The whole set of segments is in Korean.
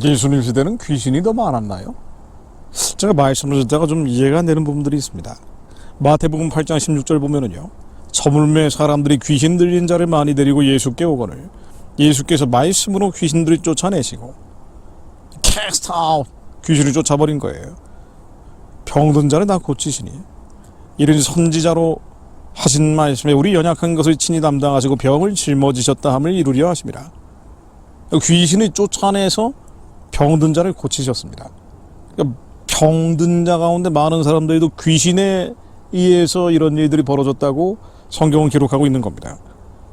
예수님 시대는 귀신이 더 많았나요? 제가 말씀을 듣다가 좀 이해가 안 되는 부분들이 있습니다. 마태복음 8장 16절 보면은요, 저물매 사람들이 귀신 들린 자를 많이 데리고 예수께 오거늘 예수께서 말씀으로 귀신들을 쫓아내시고 cast out, 귀신을 쫓아버린 거예요. 병든 자를 다 고치시니 이런 선지자로 하신 말씀에 우리 연약한 것을 친히 담당하시고 병을 짊어지셨다 함을 이루려 하십니다. 귀신을 쫓아내서 병든 자를 고치셨습니다. 그러니까 병든 자 가운데 많은 사람들도 귀신에 의해서 이런 일들이 벌어졌다고 성경은 기록하고 있는 겁니다.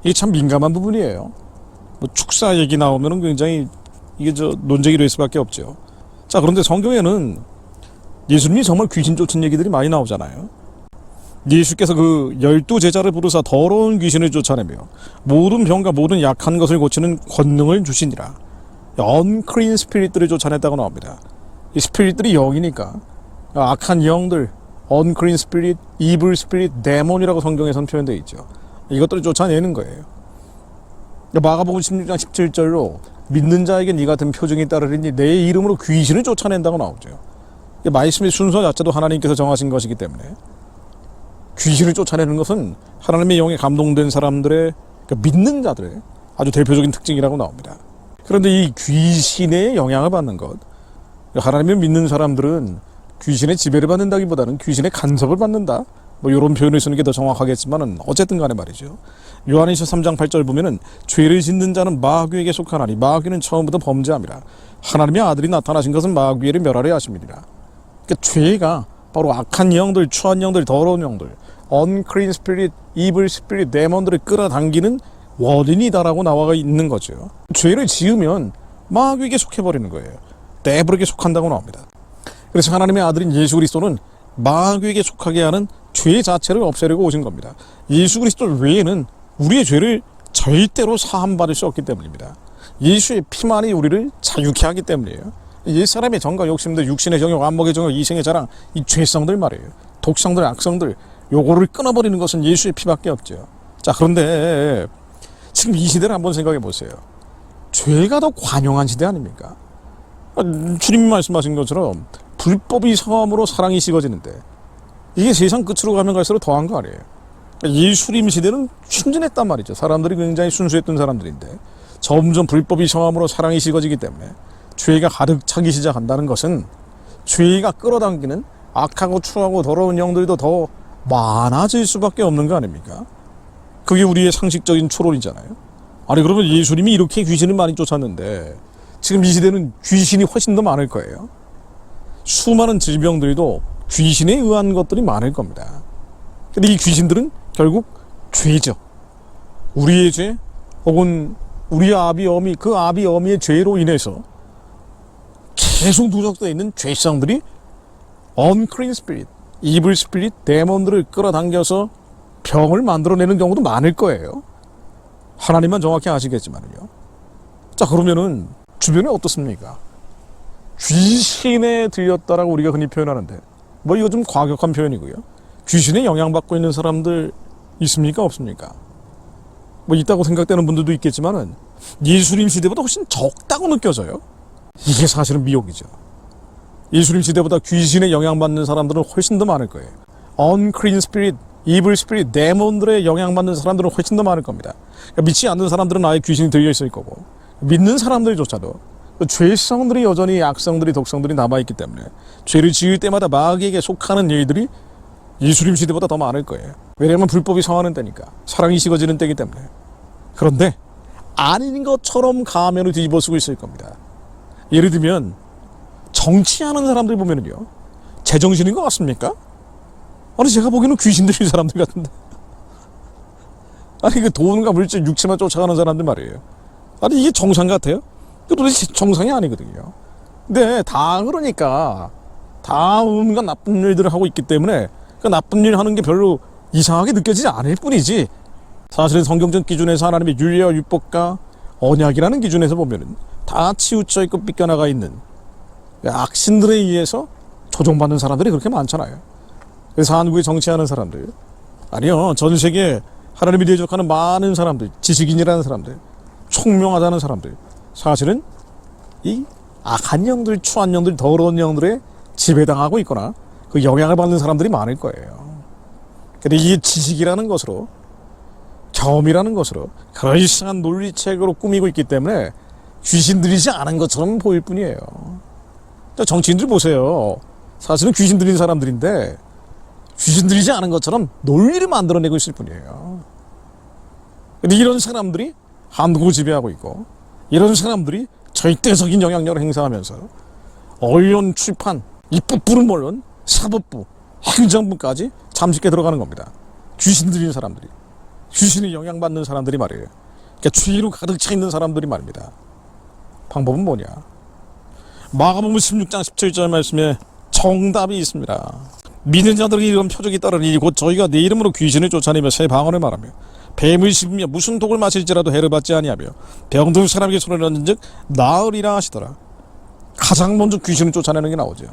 이게 참 민감한 부분이에요. 뭐 축사 얘기 나오면 굉장히 이게 논쟁이 될 수밖에 없죠. 자, 그런데 성경에는 예수님이 정말 귀신 쫓은 얘기들이 많이 나오잖아요. 예수께서 그 12제자를 부르사 더러운 귀신을 쫓아내며 모든 병과 모든 약한 것을 고치는 권능을 주시니라. unclean spirit들을 쫓아냈다고 나옵니다. 이 스피릿들이 영이니까 악한 영들, unclean spirit, evil spirit, 데몬이라고 성경에서는 표현되어 있죠. 이것들을 쫓아내는 거예요. 마가복음 16장 17절로 믿는 자에게 네 같은 표징이 따르리니 내 이름으로 귀신을 쫓아낸다고 나오죠. 말씀의 순서 자체도 하나님께서 정하신 것이기 때문에 귀신을 쫓아내는 것은 하나님의 영에 감동된 사람들의, 그러니까 믿는 자들의 아주 대표적인 특징이라고 나옵니다. 그런데 이 귀신의 영향을 받는 것, 하나님을 믿는 사람들은 귀신의 지배를 받는다기보다는 귀신의 간섭을 받는다, 뭐 이런 표현을 쓰는 게 더 정확하겠지만은 어쨌든 간에 말이죠. 요한일서 3장 8절 보면은 죄를 짓는 자는 마귀에게 속하나니 마귀는 처음부터 범죄함이라. 하나님의 아들이 나타나신 것은 마귀를 멸하려 하심이니라. 그러니까 죄가 바로 악한 영들, 추한 영들, 더러운 영들, unclean spirit, evil spirit, 데몬들을 끌어당기는 원인이다라고 나와 있는 거죠. 죄를 지으면 마귀에게 속해버리는 거예요. 데블에게 속한다고 나옵니다. 그래서 하나님의 아들인 예수 그리스도는 마귀에게 속하게 하는 죄 자체를 없애려고 오신 겁니다. 예수 그리스도 외에는 우리의 죄를 절대로 사함받을 수 없기 때문입니다. 예수의 피만이 우리를 자유케 하기 때문이에요. 옛사람의 정과 욕심들, 육신의 정욕, 안목의 정욕, 이생의 자랑, 이 죄성들 말이에요. 독성들, 악성들, 요거를 끊어버리는 것은 예수의 피밖에 없죠. 자, 그런데 지금 이 시대를 한번 생각해 보세요. 죄가 더 관용한 시대 아닙니까? 주님이 말씀하신 것처럼 불법이 성함으로 사랑이 식어지는데 이게 세상 끝으로 가면 갈수록 더한 거 아니에요. 예수님 시대는 순진했단 말이죠. 사람들이 굉장히 순수했던 사람들인데 점점 불법이 성함으로 사랑이 식어지기 때문에 죄가 가득 차기 시작한다는 것은 죄가 끌어당기는 악하고 추하고 더러운 영들도 더 많아질 수밖에 없는 거 아닙니까? 그게 우리의 상식적인 추론이잖아요. 아니 그러면 예수님이 이렇게 귀신을 많이 쫓았는데 지금 이 시대는 귀신이 훨씬 더 많을 거예요. 수많은 질병들도 귀신에 의한 것들이 많을 겁니다. 근데 이 귀신들은 결국 죄죠. 우리의 죄 혹은 우리 아비 어미, 그 아비 어미의 죄로 인해서 계속 누적되어 있는 죄성들이 unclean spirit, evil spirit, 데몬들을 끌어당겨서 병을 만들어내는 경우도 많을 거예요. 하나님만 정확히 아시겠지만요. 자, 그러면은 주변에 어떻습니까? 귀신에 들렸다라고 우리가 흔히 표현하는데 뭐 이거 좀 과격한 표현이고요. 귀신에 영향받고 있는 사람들 있습니까? 없습니까? 뭐 있다고 생각되는 분들도 있겠지만은 예수님 시대보다 훨씬 적다고 느껴져요. 이게 사실은 미혹이죠. 예수님 시대보다 귀신에 영향받는 사람들은 훨씬 더 많을 거예요. unclean spirit, evil spirit, 데몬들의 영향받는 사람들은 훨씬 더 많을 겁니다. 그러니까 믿지 않는 사람들은 아예 귀신이 들려있을 거고 믿는 사람들조차도 그 죄성들이 여전히 악성들이 독성들이 남아있기 때문에 죄를 지을 때마다 마귀에게 속하는 일들이 예수님 시대보다 더 많을 거예요. 왜냐하면 불법이 성하는 때니까, 사랑이 식어지는 때이기 때문에. 그런데 아닌 것처럼 가면을 뒤집어 쓰고 있을 겁니다. 예를 들면 정치하는 사람들 보면은요, 제정신인 것 같습니까? 아니 제가 보기에는 귀신 들린 사람들 같은데. 아니 그 돈과 물질, 육체만 쫓아가는 사람들 말이에요. 아니 이게 정상 같아요? 도대체 정상이 아니거든요. 근데 다 그러니까 다 온갖 나쁜 일들을 하고 있기 때문에 그 나쁜 일 하는 게 별로 이상하게 느껴지지 않을 뿐이지, 사실은 성경적 기준에서 하나님의 율례와 율법과 언약이라는 기준에서 보면은 다 치우쳐 있고 삐껴나가 있는 악신들에 의해서 조종받는 사람들이 그렇게 많잖아요. 그래서 한국에 정치하는 사람들, 아니요, 전 세계 하나님이 대적하는 많은 사람들, 지식인이라는 사람들, 총명하다는 사람들, 사실은 이 악한 영들, 추한 영들, 더러운 영들에 지배당하고 있거나 그 영향을 받는 사람들이 많을 거예요. 근데 이게 지식이라는 것으로, 경험이라는 것으로 그런 이상한 논리책으로 꾸미고 있기 때문에 귀신들이지 않은 것처럼 보일 뿐이에요. 정치인들 보세요. 사실은 귀신 들린 사람들인데 귀신 들리지 않은 것처럼 논리를 만들어내고 있을 뿐이에요. 근데 이런 사람들이 한국을 지배하고 있고, 이런 사람들이 절대적인 영향력을 행사하면서 언론, 출판, 입법부는 물론 사법부, 행정부까지 잠식해 들어가는 겁니다. 귀신 들린 사람들이, 귀신에 영향받는 사람들이 말이에요. 그러니까 죄로 가득 차 있는 사람들이 말입니다. 방법은 뭐냐? 마가복음 16장 17절 말씀에 정답이 있습니다. 믿는 자들에게 이런 표적이 따르니 곧 저희가 내 이름으로 귀신을 쫓아내며 새 방언을 말하며 뱀을 씹으며 무슨 독을 마실지라도 해를 받지 아니하며 병든 사람에게 손을 얹은 즉 나으리라 하시더라. 가장 먼저 귀신을 쫓아내는 게 나오죠.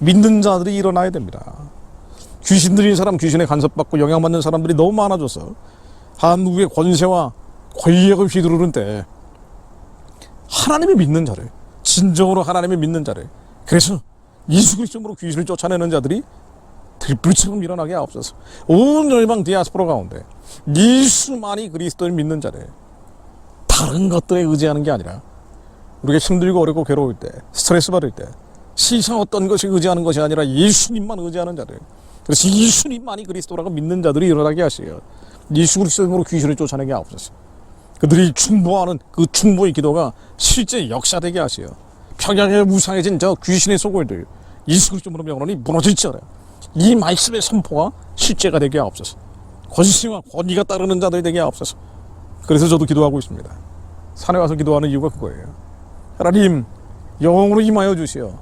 믿는 자들이 일어나야 됩니다. 귀신 들린 사람, 귀신에 간섭받고 영향받는 사람들이 너무 많아져서 한국의 권세와 권력을 휘두르는 때 하나님을 믿는 자를, 진정으로 하나님을 믿는 자를, 그래서 예수 그리스도로 귀신을 쫓아내는 자들이 들불처럼 일어나게 하옵소서. 온 열방 디아스포라 가운데 예수만이 그리스도를 믿는 자를, 다른 것들에 의지하는 게 아니라 우리가 힘들고 어렵고 괴로울 때, 스트레스 받을 때 세상 어떤 것에 의지하는 것이 아니라 예수님만 의지하는 자들, 그래서 예수님만이 그리스도라고 믿는 자들이 일어나게 하시어 예수 그리스도로 귀신을 쫓아내게 하옵소서. 그들이 충보하는 그 충보의 기도가 실제 역사되게 하시어 평양에 무상해진 저 귀신의 소굴들 예수 그리스도로 명하노니 무너질지어다. 이 말씀의 선포가 실제가 되게 하옵소서. 권세와 권위가 따르는 자들이 되게 하옵소서. 그래서 저도 기도하고 있습니다. 산에 와서 기도하는 이유가 그거예요. 하나님 영으로 임하여 주시어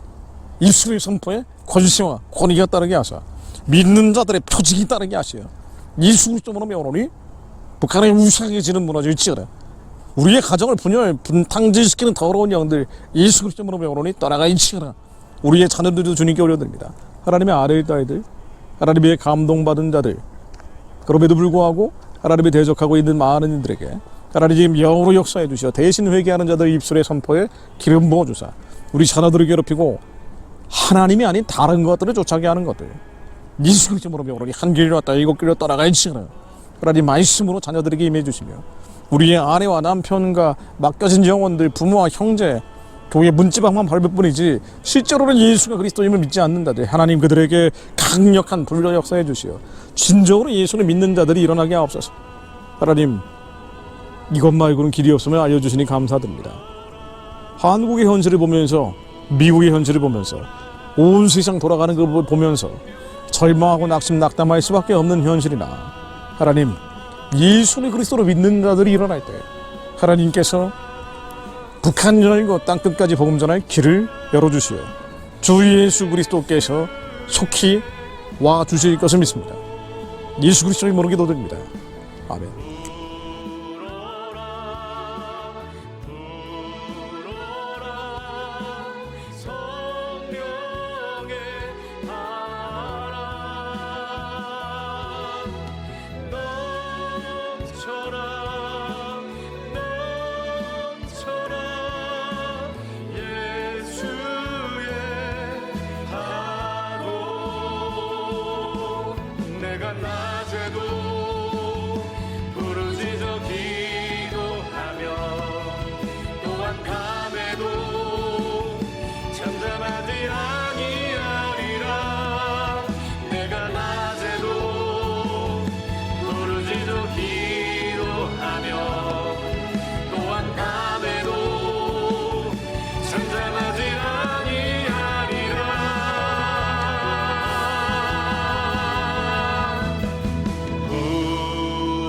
예수의 선포에 권세와 권위가 따르게 하사 믿는 자들의 표징이 따르게 하시어 예수 그리스도로 명하노니 북한의 우상해지는 무너질지어다. 우리의 가정을 분열 분탕질시키는 더러운 영들 예수 그리스도로 명하노니 떠나가이치어라. 우리의 자녀들도 주님께 올려드립니다. 하나님의 아들, 딸들, 하나님의 감동받은 자들, 그럼에도 불구하고 하나님의 대적하고 있는 많은 이들에게 하나님 영으로 역사해 주시어 대신 회개하는 자들 입술의 선포에 기름 부어주사 우리 자녀들을 괴롭히고 하나님이 아닌 다른 것들을 쫓아게 하는 것들 예수 그리스도로 명하노니 한 길로 왔다 일곱 길로 떠나가이치어라. 하나님 말씀으로 자녀들에게 임해 주시며 우리의 아내와 남편과 맡겨진 영혼들, 부모와 형제, 교회 문지방만 밟을 뿐이지 실제로는 예수가 그리스도임을 믿지 않는 자들 하나님 그들에게 강력한 불로 역사해 주시어 진정으로 예수를 믿는 자들이 일어나게 하옵소서. 하나님 이것 말고는 길이 없음을 알려주시니 감사드립니다. 한국의 현실을 보면서 미국의 현실을 보면서 온 세상 돌아가는 걸 보면서 절망하고 낙심낙담할 수밖에 없는 현실이나 하나님 예수를 그리스도로 믿는 자들이 일어날 때 하나님께서 북한 열고 땅끝까지 복음 전할 길을 열어주시어 주 예수 그리스도께서 속히 와 주실 것을 믿습니다. 예수 그리스도의 이름으로 기도드립니다. 아멘.